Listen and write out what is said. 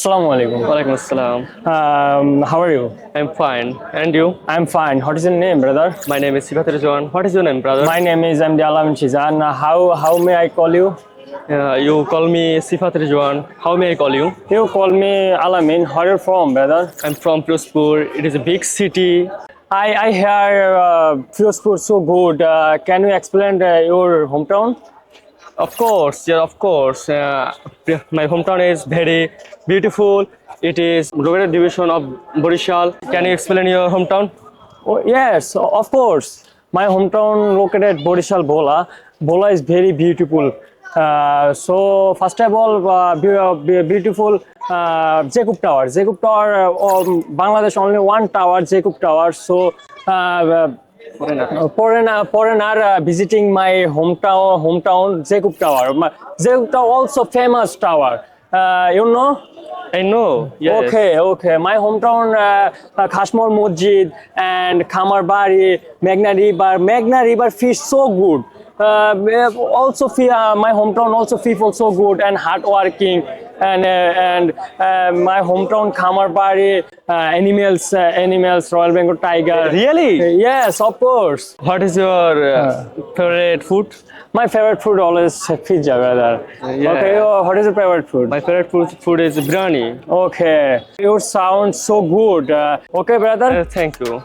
Assalamu alaikum. Walaikum assalam. How are you? I'm fine. And you? I'm fine. What is your name, brother? My name is Sifat Rizwan. What is your name, brother? My name is Amdi Alam Chizan. How may I call you? You call me Sifat Rizwan. How may I call you? You call me Alamin. Where are you from, brother? I'm from Firozpur. It is a big city. I hear Firozpur so good. Can you explain your hometown? Of course, yeah, of course. My hometown is very beautiful. It is located division of Borishal. Can you explain your hometown? Oh, yes, of course. My hometown located Borishal Bola. Bola is very beautiful. So first of all, beautiful Jacob Tower. Jacob Tower, Bangladesh only one tower, Jacob Tower. So foreigner visiting my hometown Jacob Tower. Jacob Tower also famous tower. You know? I know. Yes. Okay. My hometown, Khashmor Masjid and Khamarbari, Meghna River fish so good. Also, my hometown also people so good and hardworking. And my hometown Khamarbari, animals, Royal Bengal tiger. Really? Yes, of course. What is your favorite food? My favorite food always pizza, brother. Yeah. Okay, what is your favorite food? My favorite food is biryani. Okay, your sound so good. Okay, brother. Thank you.